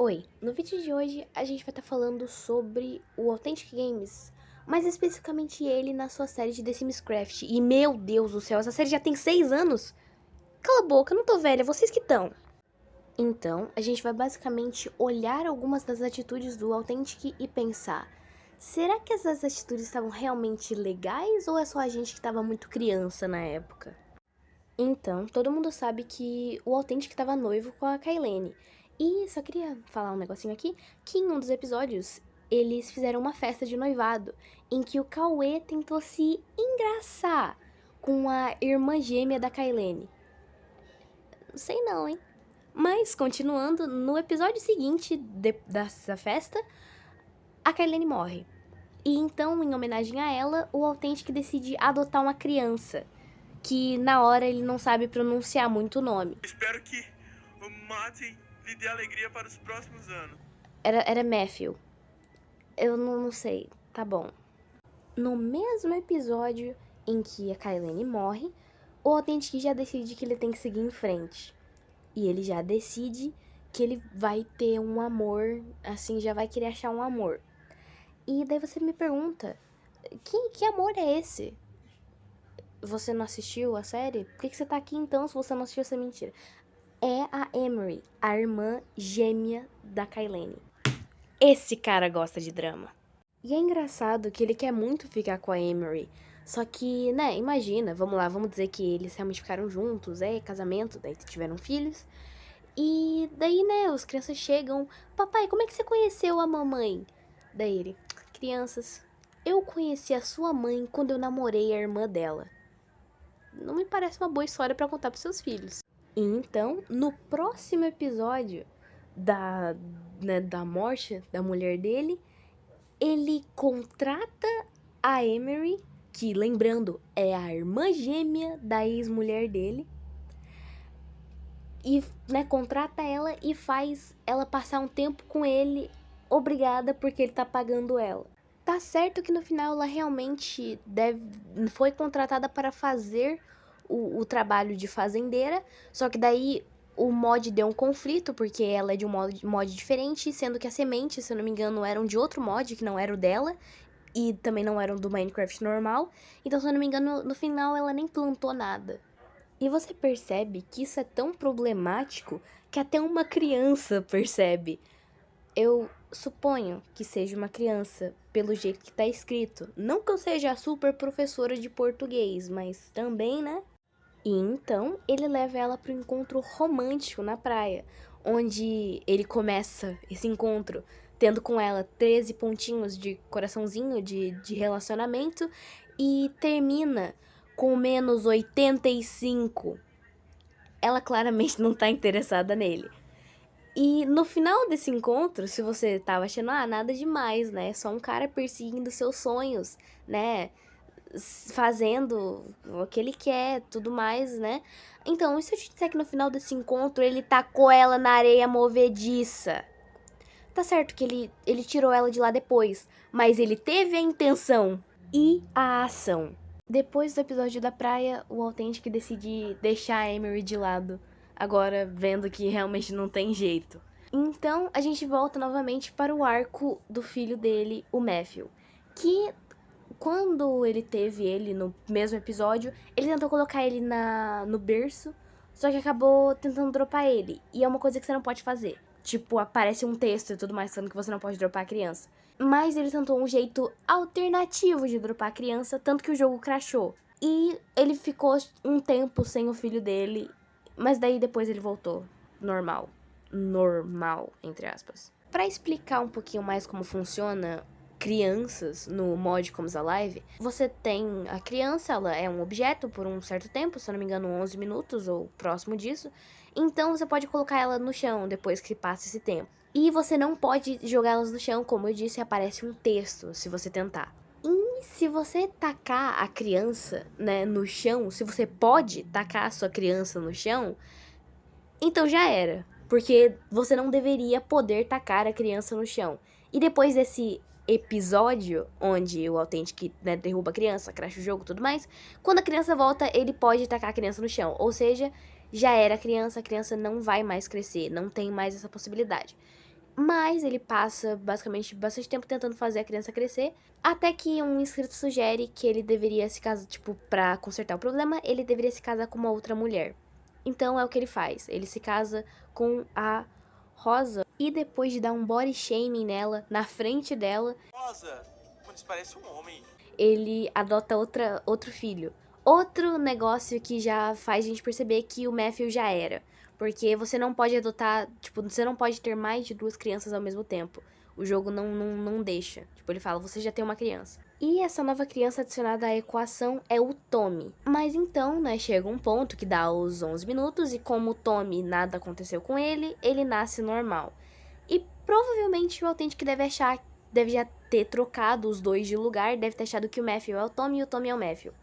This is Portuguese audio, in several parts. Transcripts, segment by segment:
Oi, no vídeo de hoje a gente vai estar falando sobre o Authentic Games, mais especificamente ele na sua série de The Sims Craft. E meu Deus do céu, essa série já tem 6 anos? Cala a boca, eu não tô velha, vocês que estão. Então, a gente vai basicamente olhar algumas das atitudes do Authentic e pensar: será que essas atitudes estavam realmente legais ou é só a gente que estava muito criança na época? Então, todo mundo sabe que o Authentic estava noivo com a Kailene. E só queria falar um negocinho aqui, que em um dos episódios eles fizeram uma festa de noivado, em que o Cauê tentou se engraçar com a irmã gêmea da Kailene. Não sei não, hein? Mas, continuando, no episódio seguinte dessa festa, a Kailene morre. E então, em homenagem a ela, o Authentic decide adotar uma criança, que na hora ele não sabe pronunciar muito o nome. Espero que o Martin lhe dê alegria para os próximos anos. Era Matthew. Eu não sei. Tá bom. No mesmo episódio em que a Kailene morre, o Authentic já decide que ele tem que seguir em frente. E ele já decide que ele vai ter um amor, assim, já vai querer achar um amor. E daí você me pergunta, que amor é esse? Você não assistiu a série? Por que você tá aqui então se você não assistiu essa mentira? É a Emery, a irmã gêmea da Kailene. Esse cara gosta de drama. E é engraçado que ele quer muito ficar com a Emery. Só que, né, imagina, vamos lá, vamos dizer que eles realmente ficaram juntos, casamento, daí tiveram filhos. E daí, né, as crianças chegam, papai, como é que você conheceu a mamãe? Daí ele, crianças, eu conheci a sua mãe quando eu namorei a irmã dela. Não me parece uma boa história pra contar pros seus filhos. E então, no próximo episódio da morte da mulher dele, ele contrata a Emery, que, lembrando, é a irmã gêmea da ex-mulher dele, e, né, contrata ela e faz ela passar um tempo com ele, obrigada, porque ele tá pagando ela. Tá certo que no final ela realmente foi contratada para fazer o trabalho de fazendeira, só que daí o mod deu um conflito, porque ela é de um mod diferente, sendo que as sementes, se eu não me engano, eram de outro mod, que não era o dela, e também não eram do Minecraft normal. Então, se eu não me engano, no final ela nem plantou nada. E você percebe que isso é tão problemático que até uma criança percebe. Eu suponho que seja uma criança, pelo jeito que tá escrito. Não que eu seja a super professora de português, mas também, né? E então ele leva ela para um encontro romântico na praia, onde ele começa esse encontro tendo com ela 13 pontinhos de coraçãozinho de relacionamento e termina com menos 85. Ela claramente não tá interessada nele. E no final desse encontro, se você tava achando, nada demais, né? Só um cara perseguindo seus sonhos, né? Fazendo o que ele quer, tudo mais, né? Então, e se eu te disser que no final desse encontro ele tacou ela na areia movediça? Tá certo que ele tirou ela de lá depois, mas ele teve a intenção e a ação. Depois do episódio da praia, o Authentic decide deixar a Emery de lado, agora vendo que realmente não tem jeito. Então, a gente volta novamente para o arco do filho dele, o Matthew, que quando ele teve ele no mesmo episódio, ele tentou colocar ele no berço, só que acabou tentando dropar ele. E é uma coisa que você não pode fazer. Tipo, aparece um texto e tudo mais falando que você não pode dropar a criança. Mas ele tentou um jeito alternativo de dropar a criança, tanto que o jogo crashou. E ele ficou um tempo sem o filho dele, mas daí depois ele voltou. Normal. Normal, entre aspas. Pra explicar um pouquinho mais como funciona crianças no mod Comes Alive, você tem a criança, ela é um objeto por um certo tempo, se eu não me engano 11 minutos ou próximo disso, então você pode colocar ela no chão depois que passa esse tempo. E você não pode jogá-las no chão, como eu disse, aparece um texto se você tentar. E se você tacar a criança, né, no chão, se você pode tacar a sua criança no chão, então já era. Porque você não deveria poder tacar a criança no chão. E depois desse episódio, onde o Authentic, né, derruba a criança, crasha o jogo e tudo mais, quando a criança volta, ele pode tacar a criança no chão. Ou seja, já era a criança não vai mais crescer, não tem mais essa possibilidade. Mas ele passa basicamente bastante tempo tentando fazer a criança crescer, até que um inscrito sugere que ele deveria se casar, tipo, pra consertar o problema, ele deveria se casar com uma outra mulher. Então é o que ele faz, ele se casa com a Rosa e depois de dar um body shaming nela, na frente dela, Rosa, mano, isso parece um homem. ele adota outro filho. Outro negócio que já faz a gente perceber que o Matthew já era. Porque você não pode adotar, tipo, você não pode ter mais de 2 crianças ao mesmo tempo. O jogo não deixa. Tipo, ele fala, você já tem uma criança. E essa nova criança adicionada à equação é o Tommy. Mas então, né, chega um ponto que dá os 11 minutos e como o Tommy nada aconteceu com ele, ele nasce normal. E provavelmente o Authentic deve já ter trocado os dois de lugar, deve ter achado que o Matthew é o Tommy e o Tommy é o Matthew.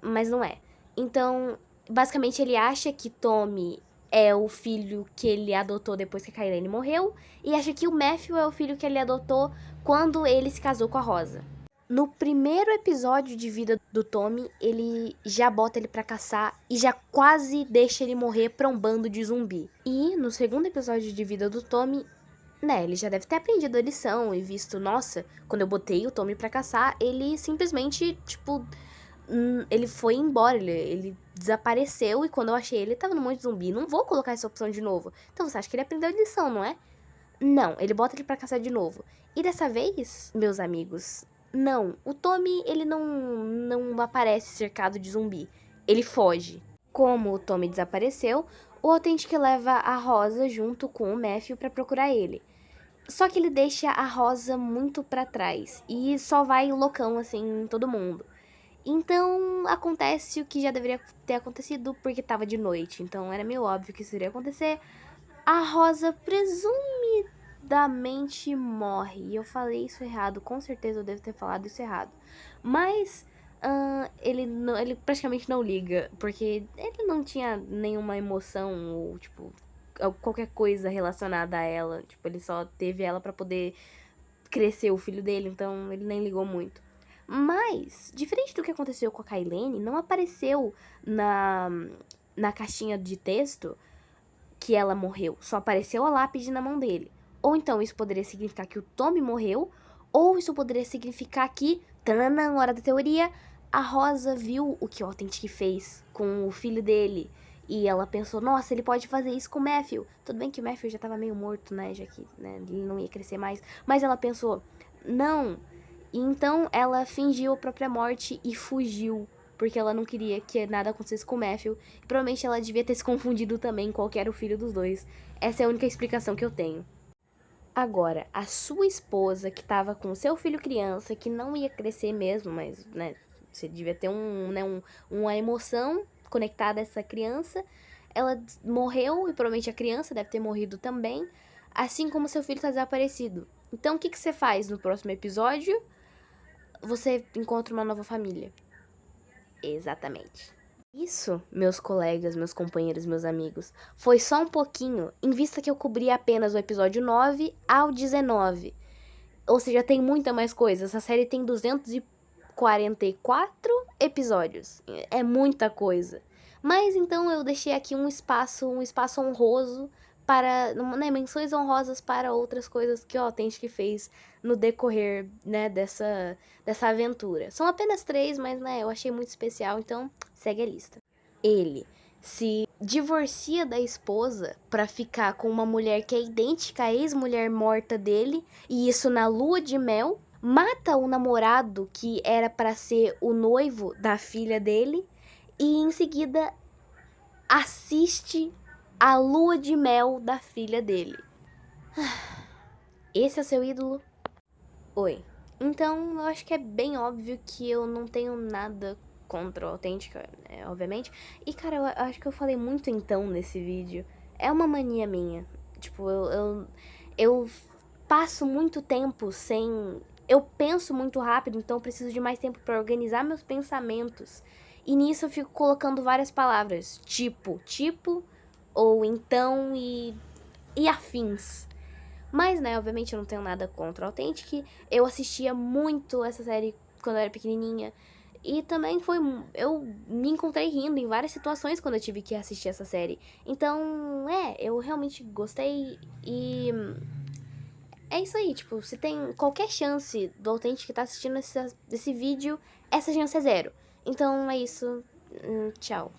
Mas não é. Então, basicamente ele acha que Tommy é o filho que ele adotou depois que a Kailane morreu, e acha que o Matthew é o filho que ele adotou quando ele se casou com a Rosa. No primeiro episódio de vida do Tommy, ele já bota ele pra caçar e já quase deixa ele morrer pra um bando de zumbi. E no segundo episódio de vida do Tommy, né, ele já deve ter aprendido a lição e visto, nossa, quando eu botei o Tommy pra caçar, ele simplesmente, tipo, ele foi embora, ele desapareceu e quando eu achei ele tava no monte de zumbi. Não vou colocar essa opção de novo. Então você acha que ele aprendeu a lição, não é? Não, ele bota ele pra caçar de novo. E dessa vez, meus amigos, não. O Tommy, ele não aparece cercado de zumbi. Ele foge. Como o Tommy desapareceu, o Authentic leva a Rosa junto com o Matthew pra procurar ele. Só que ele deixa a Rosa muito pra trás e só vai loucão assim em todo mundo. Então acontece o que já deveria ter acontecido porque tava de noite, então era meio óbvio que isso iria acontecer. A Rosa presumidamente morre. E eu falei isso errado, com certeza eu devo ter falado isso errado. Mas ele praticamente não liga, porque ele não tinha nenhuma emoção ou, tipo, qualquer coisa relacionada a ela. Tipo, ele só teve ela pra poder crescer o filho dele, então ele nem ligou muito. Mas, diferente do que aconteceu com a Kailane, não apareceu na caixinha de texto que ela morreu. Só apareceu a lápide na mão dele. Ou então isso poderia significar que o Tommy morreu, ou isso poderia significar que, tanana, hora da teoria, a Rosa viu o que o Authentic fez com o filho dele. E ela pensou, nossa, ele pode fazer isso com o Matthew. Tudo bem que o Matthew já tava meio morto, né, já que né, ele não ia crescer mais. Mas ela pensou, não. E então ela fingiu a própria morte e fugiu porque ela não queria que nada acontecesse com o Matthew. E provavelmente ela devia ter se confundido também qual que era o filho dos dois. Essa é a única explicação que eu tenho. Agora, a sua esposa, que tava com o seu filho criança, que não ia crescer mesmo, mas, né, você devia ter uma emoção conectada a essa criança. Ela morreu e provavelmente a criança deve ter morrido também, assim como seu filho tá desaparecido. Então, o que você faz no próximo episódio? Você encontra uma nova família. Exatamente. Isso, meus colegas, meus companheiros, meus amigos, foi só um pouquinho, em vista que eu cobri apenas o episódio 9 ao 19. Ou seja, tem muita mais coisa. Essa série tem 244 episódios. É muita coisa. Mas então eu deixei aqui um espaço honroso para, né, menções honrosas para outras coisas que o Authentic fez no decorrer, né, dessa aventura. São apenas 3, mas, né, eu achei muito especial, então segue a lista. Ele se divorcia da esposa pra ficar com uma mulher que é idêntica à ex-mulher morta dele, e isso na lua de mel. Mata o namorado que era pra ser o noivo da filha dele e em seguida assiste a lua de mel da filha dele. Esse é seu ídolo? Oi. Então, eu acho que é bem óbvio que eu não tenho nada contra o Autêntica, né, obviamente. E, cara, eu acho que eu falei muito então nesse vídeo. É uma mania minha. Tipo, eu passo muito tempo sem... Eu penso muito rápido, então eu preciso de mais tempo pra organizar meus pensamentos. E nisso eu fico colocando várias palavras. Tipo, ou então e afins. Mas, né, obviamente eu não tenho nada contra o Authentic. Eu assistia muito essa série quando eu era pequenininha. E também eu me encontrei rindo em várias situações quando eu tive que assistir essa série. Então, eu realmente gostei e é isso aí, tipo, se tem qualquer chance do Authentic que tá assistindo esse vídeo, essa chance é zero. Então é isso, tchau.